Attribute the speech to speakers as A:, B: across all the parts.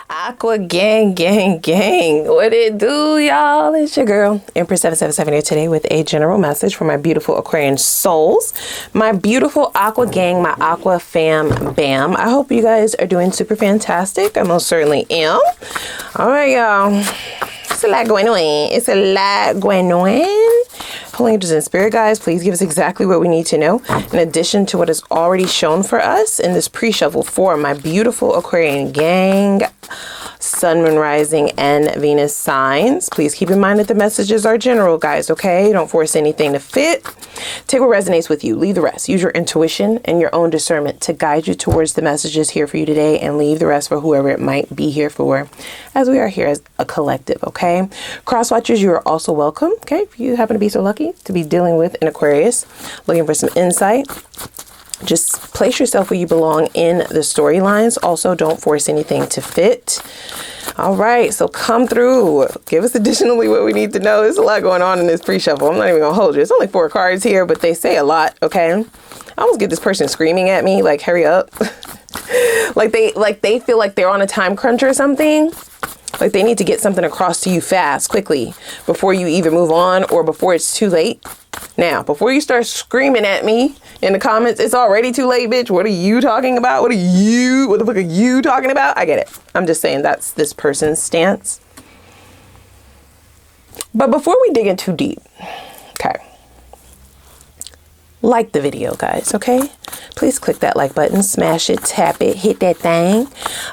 A: Aqua gang, gang, gang. What it do, y'all? It's your girl, Empress 777 here today with a general message for my beautiful Aquarian souls. My beautiful Aqua gang, my Aqua fam bam. I hope you guys are doing super fantastic. I most certainly am. All right, y'all. It's a lot going on. It's a lot going on. Holy angels and spirit guys, please give us exactly what we need to know in addition to what is already shown for us in this pre-shuffle for my beautiful Aquarian gang, Sun, Moon, Rising, and Venus signs. Please keep in mind that the messages are general, guys, okay? Don't force anything to fit. Take what resonates with you. Leave the rest. Use your intuition and your own discernment to guide you towards the messages here for you today, and leave the rest for whoever it might be here for, as we are here as a collective, okay? Cross watchers, you are also welcome, okay? If you happen to be so lucky to be dealing with an Aquarius, looking for some insight, just place yourself where you belong in the storylines. Also, don't force anything to fit. All right, so come through. Give us additionally what we need to know. There's a lot going on in this pre-shuffle. I'm not even gonna hold you. It's only 4 cards here, but they say a lot, okay? I almost get this person screaming at me, like, hurry up. like they feel like they're on a time crunch or something. Like they need to get something across to you fast, quickly, before you either move on or before it's too late. Now, before you start screaming at me in the comments, it's already too late, bitch. What are you talking about? What the fuck are you talking about? I get it. I'm just saying that's this person's stance. But before we dig in too deep, okay, like the video, guys, okay? Please click that like button, smash it, tap it, hit that thing,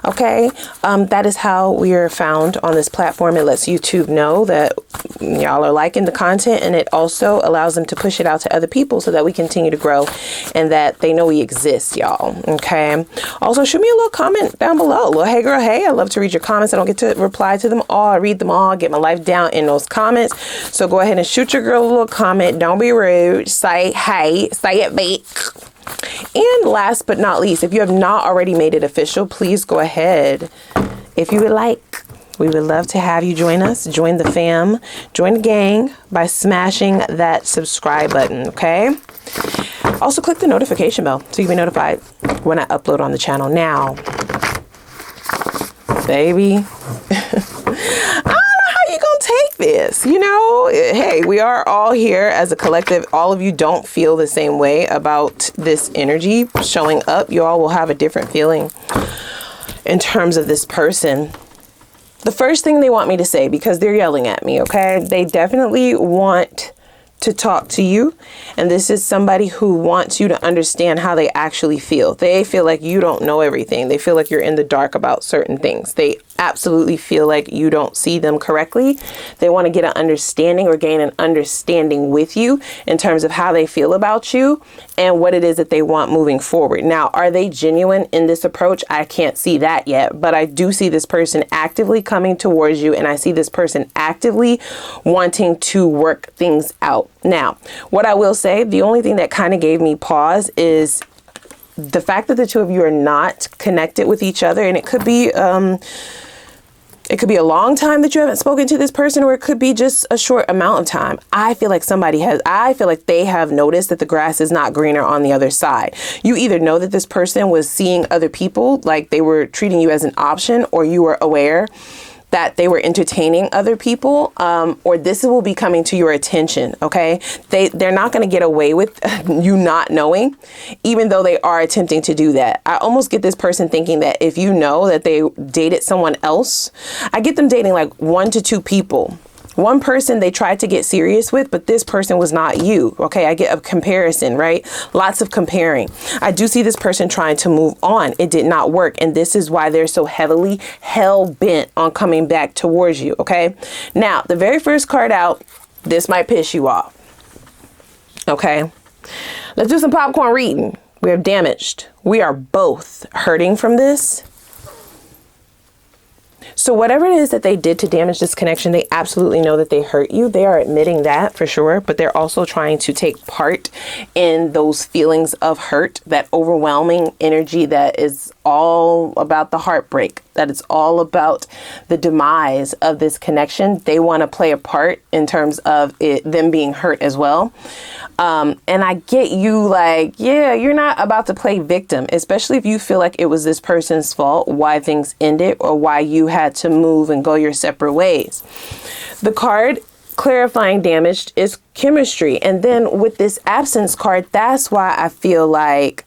A: okay? That is how we are found on this platform. It lets YouTube know that y'all are liking the content, and it also allows them to push it out to other people so that we continue to grow and that they know we exist, y'all, okay? Also, shoot me a little comment down below. A little hey girl, hey. I love to read your comments. I don't get to reply to them all. I read them all. I get my life down in those comments. So go ahead and shoot your girl a little comment. Don't be rude. Say hey. Say it back. And last but not least, if you have not already made it official, please go ahead. If you would like, we would love to have you join us, join the fam, join the gang by smashing that subscribe button, okay? Also click the notification bell so you can be notified when I upload on the channel. Now, baby, take this, you know, hey, we are all here as a collective. All of you don't feel the same way about this energy showing up. You all will have a different feeling in terms of this person. The first thing they want me to say, because they're yelling at me, okay, they definitely want to talk to you, and this is somebody who wants you to understand how they actually feel. They feel like you don't know everything. They feel like you're in the dark about certain things. They absolutely feel like you don't see them correctly. They want to get an understanding or gain an understanding with you in terms of how they feel about you and what it is that they want moving forward. Now, are they genuine in this approach? I can't see that yet, but I do see this person actively coming towards you, and I see this person actively wanting to work things out. Now, what I will say, the only thing that kind of gave me pause is the fact that the two of you are not connected with each other, and it could be a long time that you haven't spoken to this person, or it could be just a short amount of time. I feel like I feel like they have noticed that the grass is not greener on the other side. You either know that this person was seeing other people, like they were treating you as an option, or you were aware that they were entertaining other people, or this will be coming to your attention, okay? They're not gonna get away with you not knowing, even though they are attempting to do that. I almost get this person thinking that if you know that they dated someone else, I get them dating like 1 to 2 people. One person they tried to get serious with, but this person was not you. Okay, I get a comparison, right? Lots of comparing. I do see this person trying to move on. It did not work. And this is why they're so heavily hell-bent on coming back towards you, okay? Now, the very first card out, this might piss you off. Okay, let's do some popcorn reading. We are damaged. We are both hurting from this. So whatever it is that they did to damage this connection, they absolutely know that they hurt you. They are admitting that for sure, but they're also trying to take part in those feelings of hurt, that overwhelming energy that is all about the heartbreak, that it's all about the demise of this connection. They want to play a part in terms of them being hurt as well. And I get you like, yeah, you're not about to play victim, especially if you feel like it was this person's fault, why things ended or why you had to move and go your separate ways. The card clarifying damage is chemistry. And then with this absence card, that's why I feel like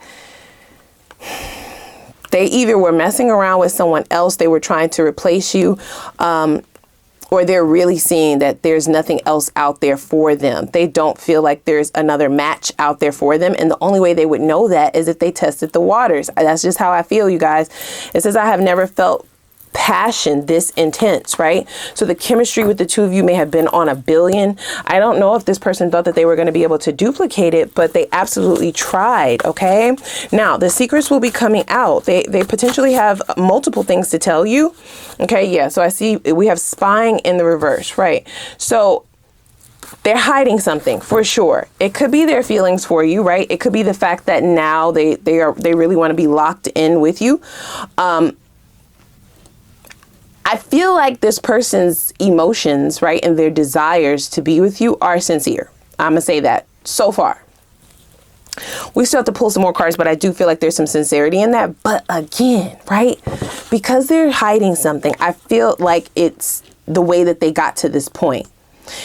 A: they either were messing around with someone else, they were trying to replace you, or they're really seeing that there's nothing else out there for them. They don't feel like there's another match out there for them. And the only way they would know that is if they tested the waters. That's just how I feel, you guys. It says, I have never felt passion this intense, right? So the chemistry with the two of you may have been on a billion. I don't know if this person thought that they were going to be able to duplicate it, but they absolutely tried. Okay. Now the secrets will be coming out. They potentially have multiple things to tell you. Okay. Yeah. So I see we have spying in the reverse, right? So they're hiding something for sure. It could be their feelings for you, right? It could be the fact that now they really want to be locked in with you. I feel like this person's emotions, right, and their desires to be with you are sincere. I'm going to say that so far. We still have to pull some more cards, but I do feel like there's some sincerity in that. But again, right, because they're hiding something, I feel like it's the way that they got to this point.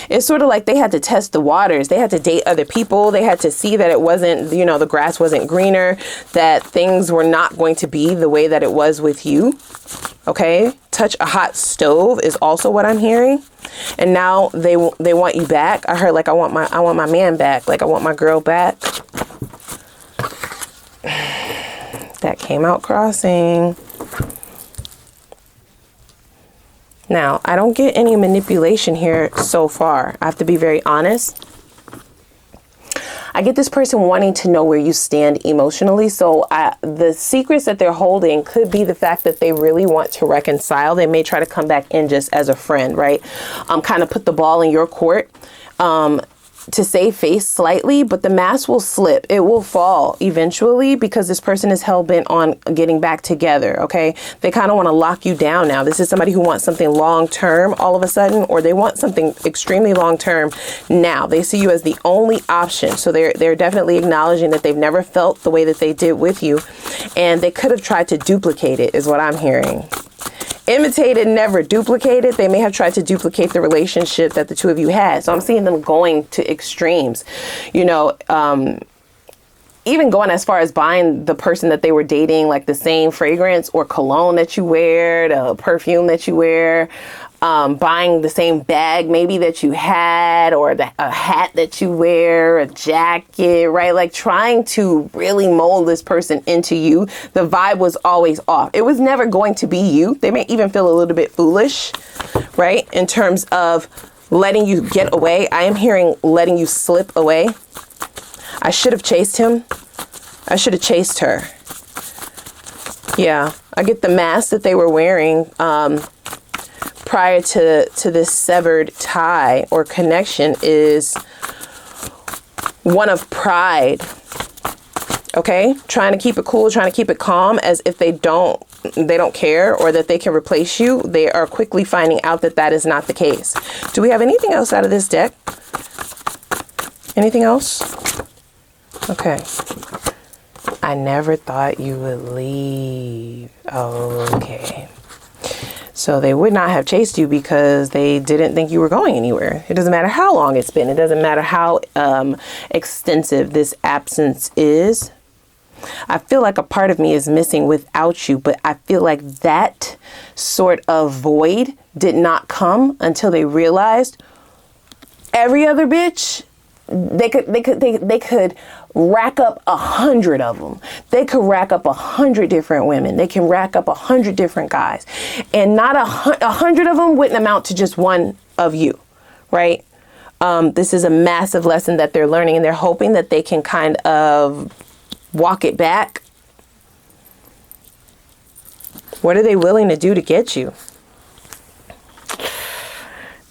A: It's sort of like they had to test the waters. They had to date other people. They had to see that it wasn't, you know, the grass wasn't greener, that things were not going to be the way that it was with you. Okay. Touch a hot stove is also what I'm hearing. And now they want you back. I heard like, I want my man back. Like I want my girl back. That came out crossing. Now, I don't get any manipulation here so far. I have to be very honest. I get this person wanting to know where you stand emotionally. So the secrets that they're holding could be the fact that they really want to reconcile. They may try to come back in just as a friend, right? Kind of put the ball in your court. To save face slightly, but the mask will slip. It will fall eventually because this person is hell-bent on getting back together, okay? They kind of want to lock you down now. This is somebody who wants something long-term all of a sudden, or they want something extremely long-term now. They see you as the only option. So they're definitely acknowledging that they've never felt the way that they did with you, and they could have tried to duplicate it is what I'm hearing. Imitated, never duplicated. They may have tried to duplicate the relationship that the two of you had. So I'm seeing them going to extremes, you know, even going as far as buying the person that they were dating, like the same fragrance or cologne that you wear, the perfume that you wear, buying the same bag maybe that you had, or a hat that you wear, a jacket, right? Like trying to really mold this person into you. The vibe was always off. It was never going to be you. They may even feel a little bit foolish, right? In terms of letting you get away. I am hearing letting you slip away. I should have chased him. I should have chased her. Yeah, I get the mask that they were wearing prior to this severed tie or connection is one of pride. Okay, trying to keep it cool, trying to keep it calm, as if they don't care or that they can replace you. They are quickly finding out that that is not the case. Do we have anything else out of this deck? Anything else? Okay. I never thought you would leave. Okay. So they would not have chased you because they didn't think you were going anywhere. It doesn't matter how long it's been. It doesn't matter how extensive this absence is. I feel like a part of me is missing without you, but I feel like that sort of void did not come until they realized every other bitch, they could rack up 100 of them. They could rack up 100 different women. They can rack up 100 different guys, and not 100 of them wouldn't amount to just one of you, right? This is a massive lesson that they're learning, and they're hoping that they can kind of walk it back. What are they willing to do to get you?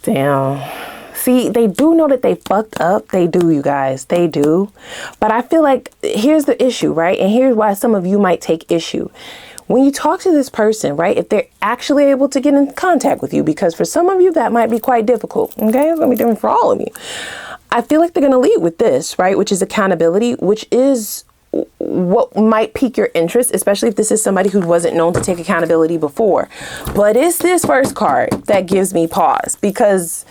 A: Damn. See, they do know that they fucked up. They do, you guys. They do. But I feel like here's the issue, right? And here's why some of you might take issue. When you talk to this person, right, if they're actually able to get in contact with you, because for some of you that might be quite difficult. Okay, it's going to be different for all of you. I feel like they're going to lead with this, right? Which is accountability, which is what might pique your interest, especially if this is somebody who wasn't known to take accountability before. But it's this first card that gives me pause, because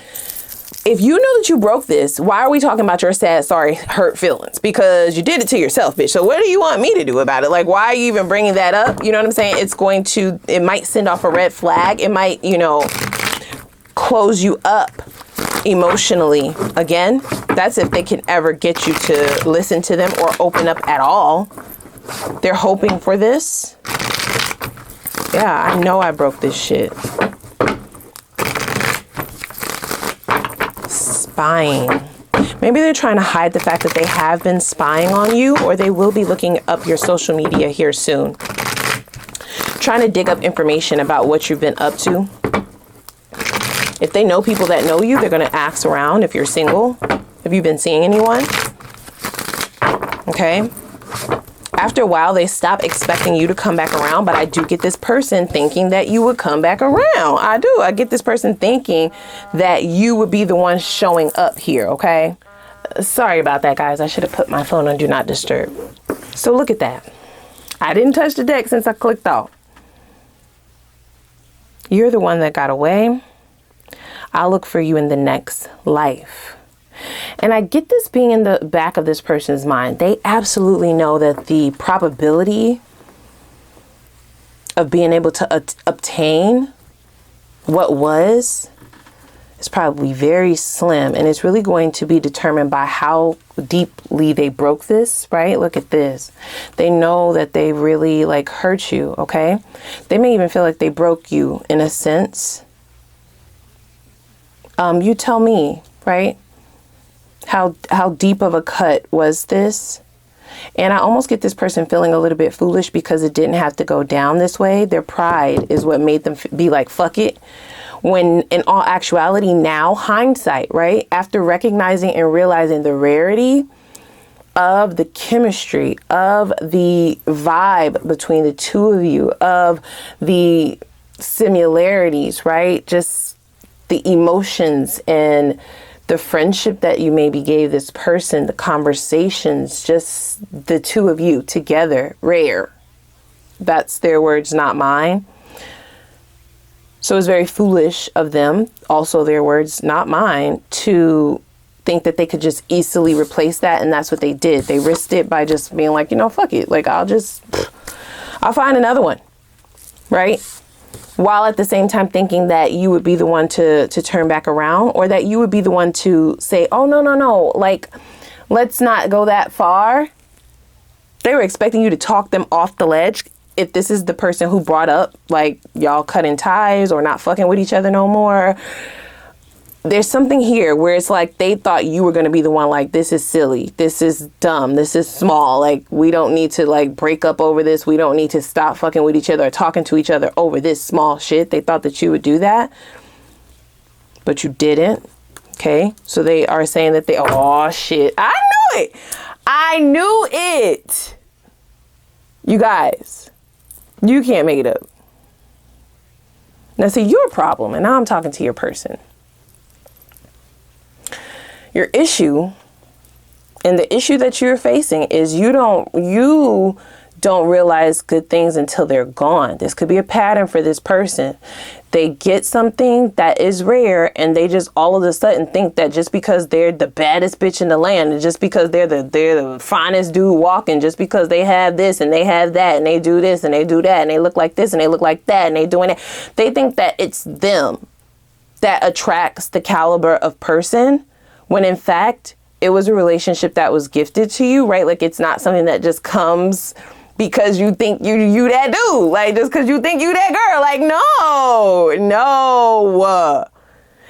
A: if you know that you broke this, why are we talking about your sad, sorry, hurt feelings? Because you did it to yourself, bitch. So what do you want me to do about it? Like, why are you even bringing that up? You know what I'm saying? It might send off a red flag. It might, you know, close you up emotionally. Again, that's if they can ever get you to listen to them or open up at all. They're hoping for this. Yeah, I know I broke this shit. Spying. Maybe they're trying to hide the fact that they have been spying on you, or they will be looking up your social media here soon. Trying to dig up information about what you've been up to. If they know people that know you, they're going to ask around if you're single. Have you been seeing anyone? Okay. After a while, they stop expecting you to come back around, but I do get this person thinking that you would come back around. I do. I get this person thinking that you would be the one showing up here, okay? Sorry about that, guys. I should have put my phone on Do Not Disturb. So look at that. I didn't touch the deck since I clicked off. You're the one that got away. I'll look for you in the next life. And I get this being in the back of this person's mind. They absolutely know that the probability of being able to obtain what was is probably very slim. And it's really going to be determined by how deeply they broke this, right? Look at this. They know that they really like hurt you, okay? They may even feel like they broke you in a sense. You tell me, right? How deep of a cut was this? And I almost get this person feeling a little bit foolish because it didn't have to go down this way. Their pride is what made them be like, fuck it. When in all actuality, now hindsight, right? After recognizing and realizing the rarity of the chemistry, of the vibe between the two of you, of the similarities, right? Just the emotions and the friendship that you maybe gave this person, the conversations, just the two of you together, rare. That's their words, not mine. So it's very foolish of them, also their words, not mine, to think that they could just easily replace that. And that's what they did. They risked it by just being like, you know, fuck it. Like, I'll find another one, right? While at the same time thinking that you would be the one to turn back around, or that you would be the one to say, oh, no, like, let's not go that far. They were expecting you to talk them off the ledge. If this is the person who brought up, like, y'all cutting ties or not fucking with each other no more, there's something here where it's like they thought you were going to be the one, like, this is silly, this is dumb, this is small, like, we don't need to, like, break up over this, we don't need to stop fucking with each other or talking to each other over this small shit. They thought that you would do that, but you didn't. Okay, so they are saying that oh shit, I knew it. You guys, you can't make it up. Now see, you're a problem, and now I'm talking to your person. Your issue, and the issue that you're facing, is you don't realize good things until they're gone. This could be a pattern for this person. They get something that is rare, and they just all of a sudden think that just because they're the baddest bitch in the land, and just because they're the finest dude walking, just because they have this and they have that, and they do this and they do that, and they look like this and they look like that, and they doing it, they think that it's them that attracts the caliber of person, when in fact it was a relationship that was gifted to you, right? Like, it's not something that just comes because you think you that dude, like, just because you think you that girl. Like, no.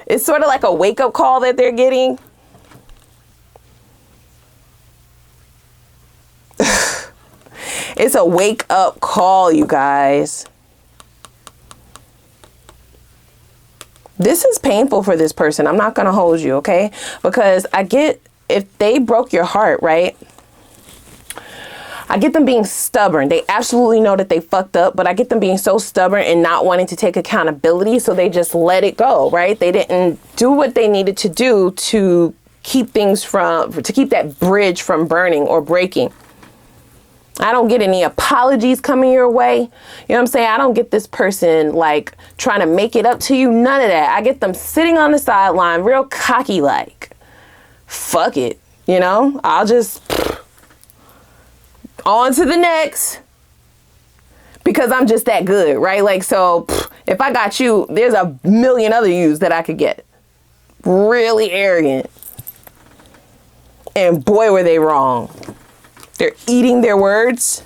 A: It's sort of like a wake-up call that they're getting. It's a wake-up call, you guys. This is painful for this person. I'm not going to hold you, okay? Because I get, if they broke your heart, right? I get them being stubborn. They absolutely know that they fucked up, but I get them being so stubborn and not wanting to take accountability, so they just let it go, right? They didn't do what they needed to do to keep that bridge from burning or breaking. I don't get any apologies coming your way. You know what I'm saying? I don't get this person like trying to make it up to you. None of that. I get them sitting on the sideline, real cocky like, fuck it. You know, I'll just on to the next because I'm just that good, right? Like, so if I got you, there's a million other yous that I could get. Really arrogant. And boy, were they wrong. They're eating their words.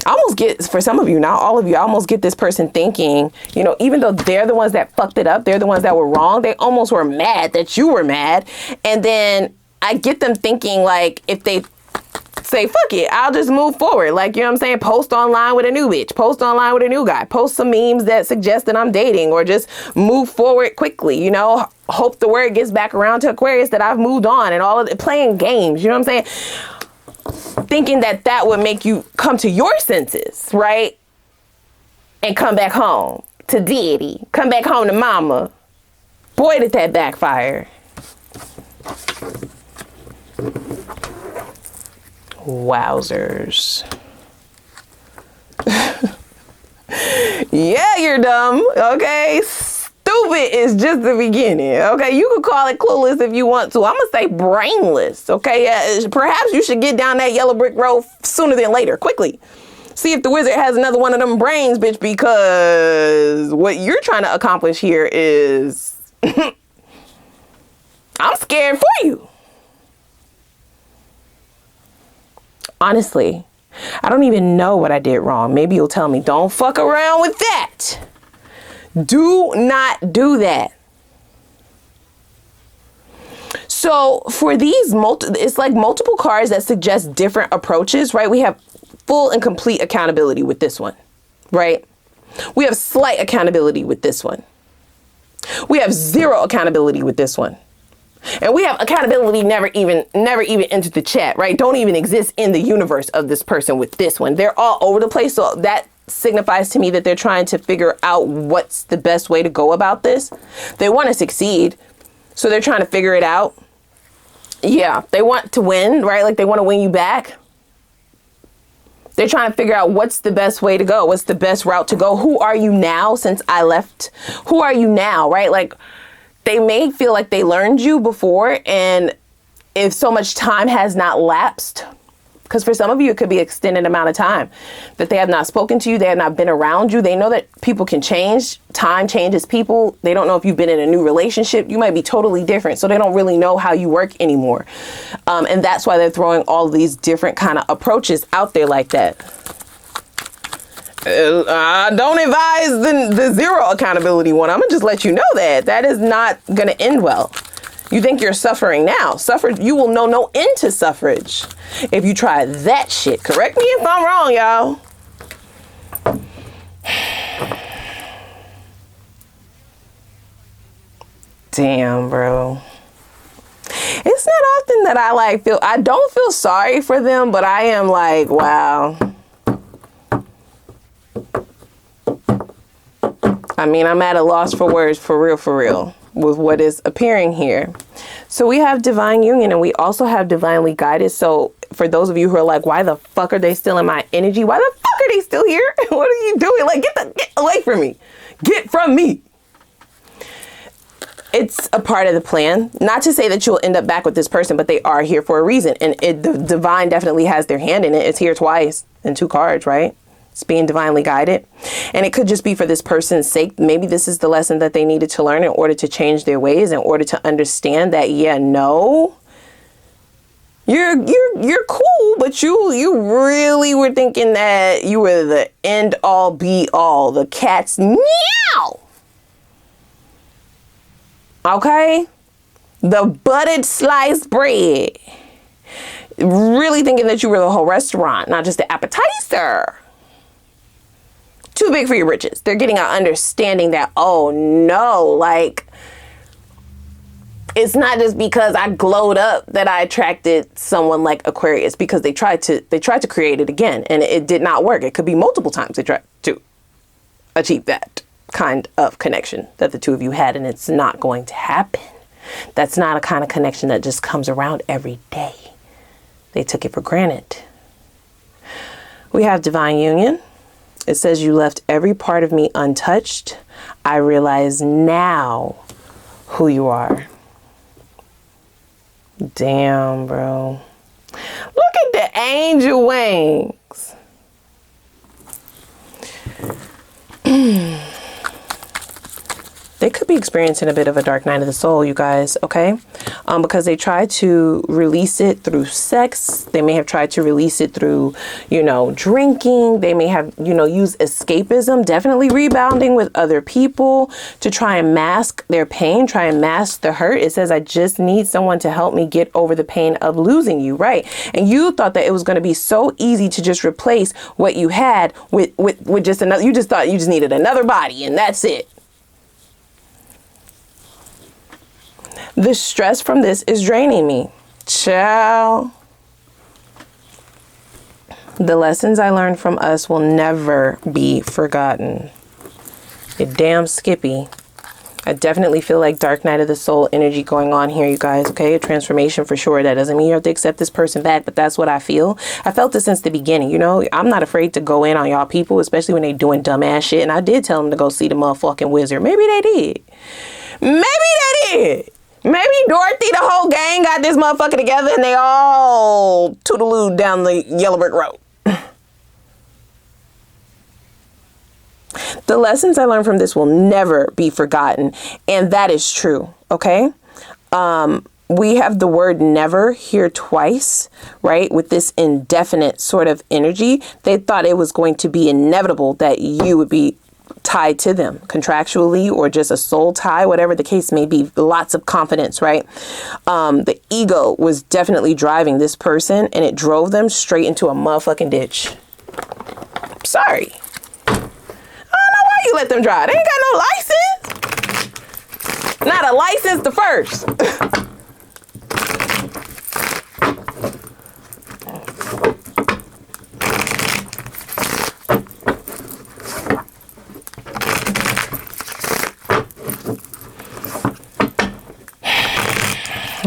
A: I almost get, for some of you, not all of you, I almost get this person thinking, you know, even though they're the ones that fucked it up, they're the ones that were wrong, they almost were mad that you were mad. And then I get them thinking like, if they say, fuck it, I'll just move forward. Like, you know what I'm saying? Post online with a new bitch, post online with a new guy, post some memes that suggest that I'm dating, or just move forward quickly, you know, hope the word gets back around to Aquarius that I've moved on, and all of it, playing games, you know what I'm saying? Thinking that that would make you come to your senses, right? And come back home to daddy, come back home to mama. Boy, did that backfire. Wowzers. Yeah, you're dumb. Okay. Stupid is just the beginning. Okay. You could call it clueless if you want to. I'm going to say brainless. Okay. Perhaps you should get down that yellow brick road sooner than later. Quickly. See if the wizard has another one of them brains, bitch, because what you're trying to accomplish here is I'm scared for you. Honestly, I don't even know what I did wrong. Maybe you'll tell me, don't fuck around with that. Do not do that. So for these, it's like multiple cards that suggest different approaches, right? We have full and complete accountability with this one, right? We have slight accountability with this one. We have zero accountability with this one. And we have accountability never even entered the chat, right? Don't even exist in the universe of this person with this one. They're all over the place. So that signifies to me that they're trying to figure out what's the best way to go about this. They want to succeed. So they're trying to figure it out. Yeah, they want to win, right? Like they want to win you back. They're trying to figure out what's the best way to go. What's the best route to go? Who are you now since I left? Who are you now, right? Like, they may feel like they learned you before, and if so much time has not lapsed, because for some of you, it could be extended amount of time that they have not spoken to you, they have not been around you. They know that people can change. Time changes people. They don't know if you've been in a new relationship. You might be totally different, so they don't really know how you work anymore. And that's why they're throwing all these different kind of approaches out there like that. I don't advise the zero accountability one. I'm gonna just let you know that is not gonna end well. You think you're suffering now. Suffrage, you will know no end to suffrage if you try that shit. Correct me if I'm wrong, y'all. Damn, bro. It's not often that I don't feel sorry for them, but I am like, wow. I mean, I'm at a loss for words, for real, with what is appearing here. So we have divine union, and we also have divinely guided. So for those of you who are like, why the fuck are they still in my energy? Why the fuck are they still here? What are you doing? Like, get away from me. Get from me. It's a part of the plan. Not to say that you'll end up back with this person, but they are here for a reason. And the divine definitely has their hand in it. It's here twice in 2 cards, right? It's being divinely guided. And it could just be for this person's sake. Maybe this is the lesson that they needed to learn in order to change their ways, in order to understand that, yeah, no, you're cool, but you really were thinking that you were the end all be all, the cat's meow. Okay? The buttered sliced bread. Really thinking that you were the whole restaurant, not just the appetizer. Too big for your britches. They're getting an understanding that, oh no, like, it's not just because I glowed up that I attracted someone like Aquarius, because they tried to create it again and it did not work. It could be multiple times they tried to achieve that kind of connection that the two of you had, and it's not going to happen. That's not a kind of connection that just comes around every day. They took it for granted. We have divine union. It says you left every part of me untouched. I realize now who you are. Damn, bro. Look at the angel wings. They could be experiencing a bit of a dark night of the soul, you guys, okay? Because they tried to release it through sex. They may have tried to release it through, you know, drinking. They may have, you know, used escapism, definitely rebounding with other people to try and mask their pain, try and mask the hurt. It says, I just need someone to help me get over the pain of losing you, right? And you thought that it was going to be so easy to just replace what you had with just another. You just thought you just needed another body and that's it. The stress from this is draining me. Child. The lessons I learned from us will never be forgotten. You damn Skippy. I definitely feel like dark night of the soul energy going on here, you guys, okay? A transformation for sure. That doesn't mean you have to accept this person back, but that's what I feel. I felt it since the beginning, you know? I'm not afraid to go in on y'all people, especially when they doing dumbass shit. And I did tell them to go see the motherfucking wizard. Maybe they did. Maybe they did. Maybe Dorothy, the whole gang got this motherfucker together and they all toodaloo down the yellow brick road. The lessons I learned from this will never be forgotten. And that is true. Okay. We have the word never here twice, right? With this indefinite sort of energy. They thought it was going to be inevitable that you would be tied to them contractually or just a soul tie, whatever the case may be. Lots of confidence, right? The ego was definitely driving this person and it drove them straight into a motherfucking ditch. Sorry. I don't know why you let them drive. They ain't got no license. Not a license to first.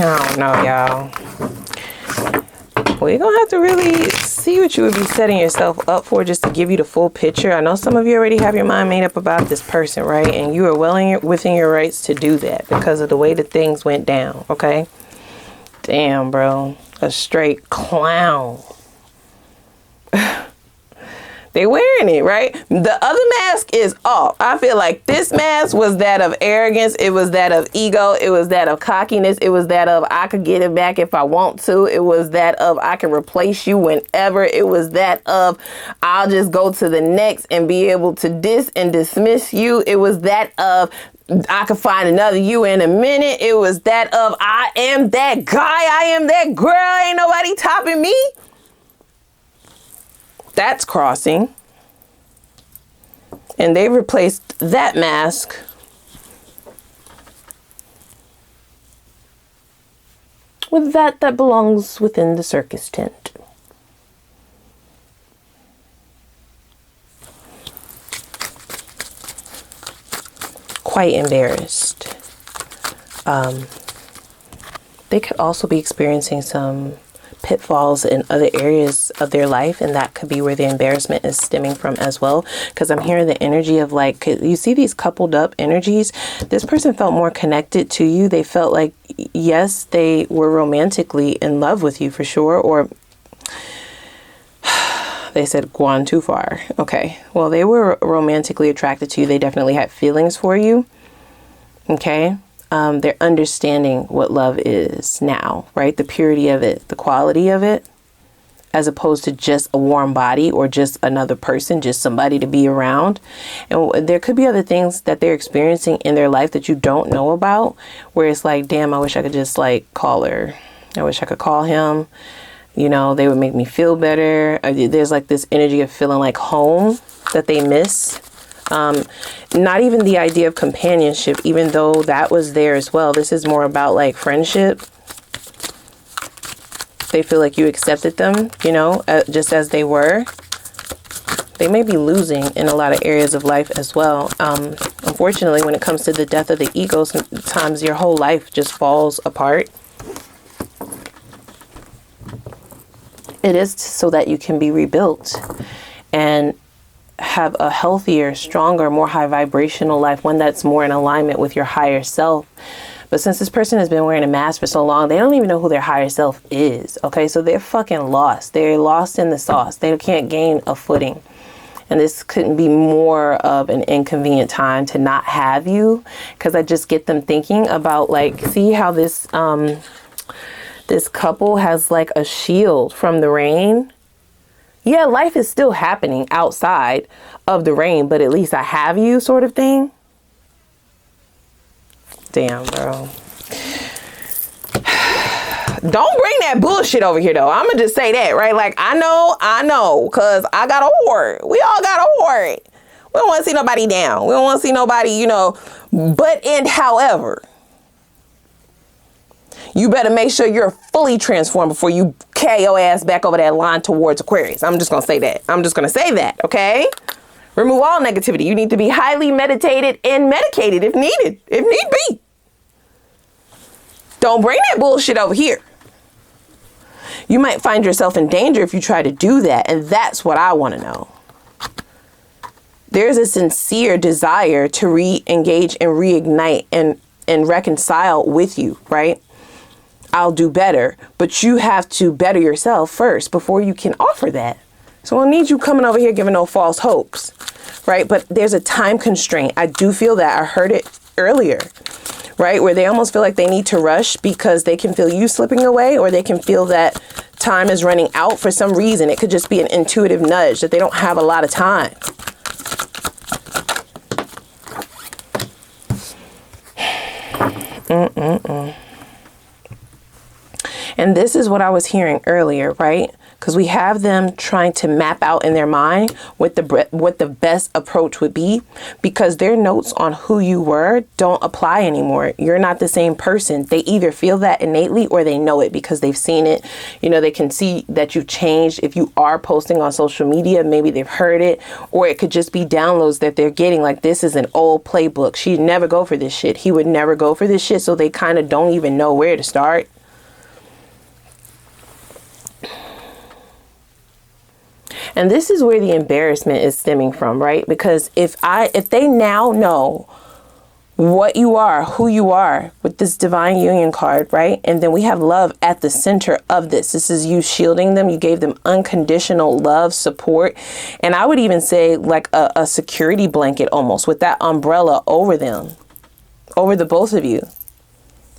A: I don't know, y'all. Well, you're going to have to really see what you would be setting yourself up for just to give you the full picture. I know some of you already have your mind made up about this person, right? And you are well within your rights to do that because of the way that things went down, okay? Damn, bro. A straight clown. They wearing it, right? The other mask is off. I feel like this mask was that of arrogance. It was that of ego. It was that of cockiness. It was that of I could get it back if I want to. It was that of I can replace you whenever. It was that of I'll just go to the next and be able to dismiss you. It was that of I could find another you in a minute. It was that of I am that guy. I am that girl. Ain't nobody topping me. That's crossing. And they replaced that mask with that belongs within the circus tent. Quite embarrassed. They could also be experiencing some pitfalls in other areas of their life, and that could be where the embarrassment is stemming from as well, because I'm hearing the energy of like, you see these coupled up energies. This person felt more connected to you. They felt like, yes, they were romantically in love with you for sure, or they said gone too far. Okay, well, they were romantically attracted to you. They definitely had feelings for you. Okay. They're understanding what love is now, right? The purity of it, the quality of it, as opposed to just a warm body or just another person, just somebody to be around. And there could be other things that they're experiencing in their life that you don't know about, where it's like, damn, I wish I could just like call her. I wish I could call him. You know, they would make me feel better. There's like this energy of feeling like home that they miss. Not even the idea of companionship, even though that was there as well. This is more about like friendship. They feel like you accepted them, you know, just as they were. They may be losing in a lot of areas of life as well. I'm unfortunately, when it comes to the death of the ego, sometimes your whole life just falls apart. It is so that you can be rebuilt and have a healthier, stronger, more high vibrational life, one that's more in alignment with your higher self. But since this person has been wearing a mask for so long, they don't even know who their higher self is. Okay, so they're fucking lost. They're lost in the sauce. They can't gain a footing. And this couldn't be more of an inconvenient time to not have you, because I just get them thinking about, like, see how this this couple has like a shield from the rain. Yeah, life is still happening outside of the rain, but at least I have you, sort of thing. Damn, bro. Don't bring that bullshit over here, though. I'm going to just say that, right? Like, I know, because I got a whore. We all got a whore. We don't want to see nobody down. We don't want to see nobody, you know. But, and however, you better make sure you're fully transformed before you carry your ass back over that line towards Aquarius. I'm just going to say that. I'm just going to say that, okay? Remove all negativity. You need to be highly meditated and medicated if needed, if need be. Don't bring that bullshit over here. You might find yourself in danger if you try to do that. And that's what I want to know. There's a sincere desire to re-engage and reignite and reconcile with you, right? I'll do better. But you have to better yourself first before you can offer that. So I need you coming over here giving no false hopes, right? But there's a time constraint. I do feel that. I heard it earlier. Right? Where they almost feel like they need to rush because they can feel you slipping away, or they can feel that time is running out for some reason. It could just be an intuitive nudge that they don't have a lot of time. And this is what I was hearing earlier, right? Because we have them trying to map out in their mind what the best approach would be, because their notes on who you were don't apply anymore. You're not the same person. They either feel that innately or they know it because they've seen it. You know, they can see that you've changed. If you are posting on social media, maybe they've heard it, or it could just be downloads that they're getting. Like, this is an old playbook. She'd never go for this shit. He would never go for this shit. So they kind of don't even know where to start. And this is where the embarrassment is stemming from, right? Because if they now know what you are, who you are with this divine union card, right? And then we have love at the center of this. This is you shielding them. You gave them unconditional love, support. And I would even say like a security blanket almost, with that umbrella over them, over the both of you.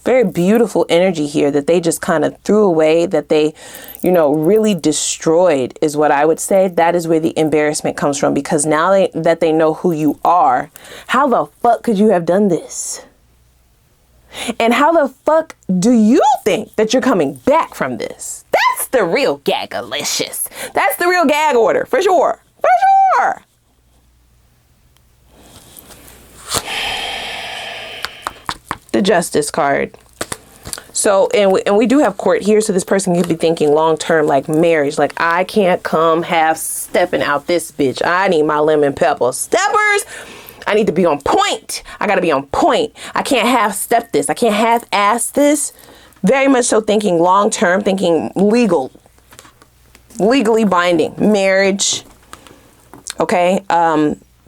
A: Very beautiful energy here that they just kind of threw away, that they, you know, really destroyed is what I would say. That is where the embarrassment comes from, because now that they know who you are, how the fuck could you have done this? And how the fuck do you think that you're coming back from this? That's the real gagalicious. That's the real gag order, for sure. For sure. The Justice card. So, and we do have court here. So this person could be thinking long term, like marriage. Like, I can't come half stepping out this bitch. I need my lemon pepper steppers. I need to be on point. I got to be on point. I can't half step this. I can't half ass this. Very much so thinking long term, thinking legally binding marriage. Okay.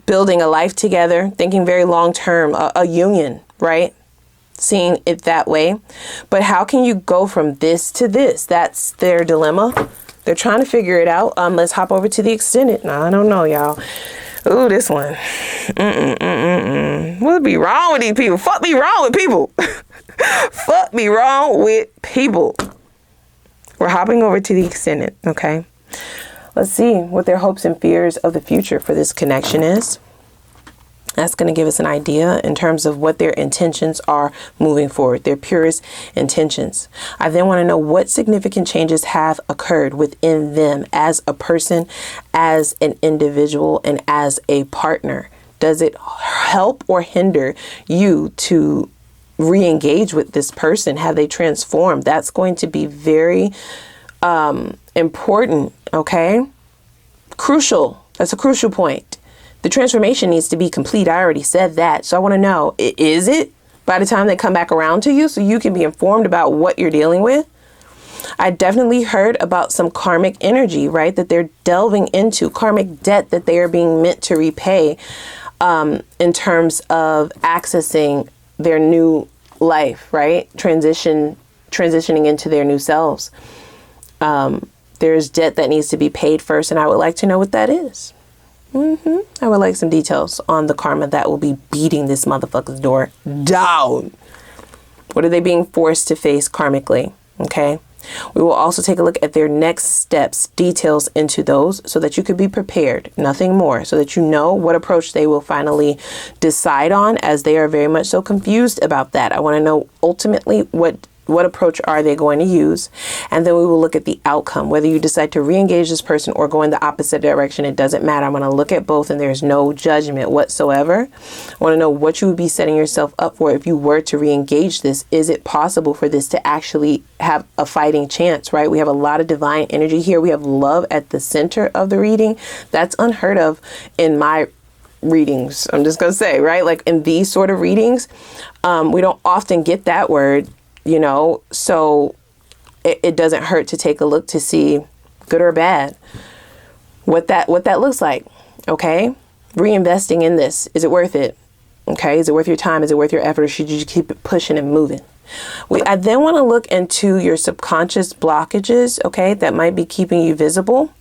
A: Building a life together, thinking very long term, a union, right? Seeing it that way. But how can you go from this to this? That's their dilemma. They're trying to figure it out. Let's hop over to the extended. No, I don't know, y'all. Ooh, this one. What be wrong with these people? Fuck me wrong with people. Fuck me wrong with people. We're hopping over to the extended, okay? Let's see what their hopes and fears of the future for this connection is. That's going to give us an idea in terms of what their intentions are moving forward, their purest intentions. I then want to know what significant changes have occurred within them as a person, as an individual, and as a partner. Does it help or hinder you to re-engage with this person? Have they transformed? That's going to be very important, okay? Crucial. That's a crucial point. The transformation needs to be complete. I already said that. So I want to know, is it by the time they come back around to you so you can be informed about what you're dealing with? I definitely heard about some karmic energy, right? That they're delving into karmic debt that they are being meant to repay in terms of accessing their new life, right? Transitioning into their new selves. There's debt that needs to be paid first, and I would like to know what that is. I would like some details on the karma that will be beating this motherfucker's door down. What are they being forced to face karmically? Okay. We will also take a look at their next steps, details into those, so that you could be prepared, nothing more, so that you know what approach they will finally decide on, as they are very much so confused about that. I want to know ultimately what approach are they going to use, and then we will look at the outcome, whether you decide to re-engage this person or go in the opposite direction. It doesn't matter. I'm going to look at both, and there's no judgment whatsoever. I want to know what you would be setting yourself up for if you were to re-engage this. Is it possible for this to actually have a fighting chance, right? We have a lot of divine energy here. We have love at the center of the reading. That's unheard of in my readings. I'm just going to say, right? Like in these sort of readings, we don't often get that word. So it doesn't hurt to take a look to see, good or bad, what that looks like. Okay. Reinvesting in this. Is it worth it? Okay. Is it worth your time? Is it worth your effort? Or should you just keep it pushing and moving? I then want to look into your subconscious blockages. Okay. That might be keeping you visible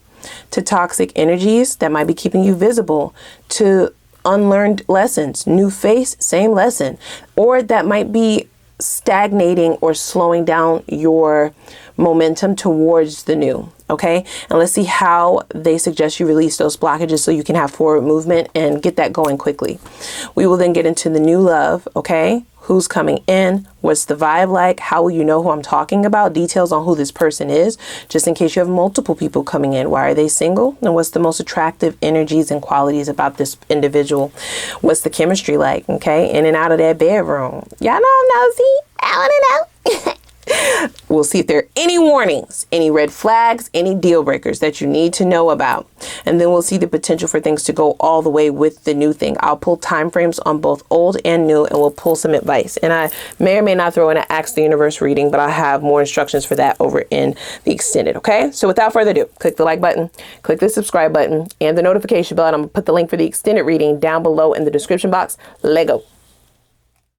A: to toxic energies, that might be keeping you visible to unlearned lessons, new face, same lesson, or that might be stagnating or slowing down your momentum towards the new. Okay. And let's see how they suggest you release those blockages so you can have forward movement and get that going quickly. We will then get into the new love. Okay. Who's coming in? What's the vibe like? How will you know who I'm talking about? Details on who this person is, just in case you have multiple people coming in. Why are they single? And what's the most attractive energies and qualities about this individual? What's the chemistry like? Okay. In and out of that bedroom. Y'all know I'm nosy. I want to know. We'll see if there are any warnings, any red flags, any deal breakers that you need to know about. And then we'll see the potential for things to go all the way with the new thing. I'll pull time frames on both old and new, and we'll pull some advice. And I may or may not throw in an Ask the Universe reading, but I'll have more instructions for that over in the extended. Okay. So without further ado, click the like button, click the subscribe button, and the notification bell. And I'm going to put the link for the extended reading down below in the description box. Lego.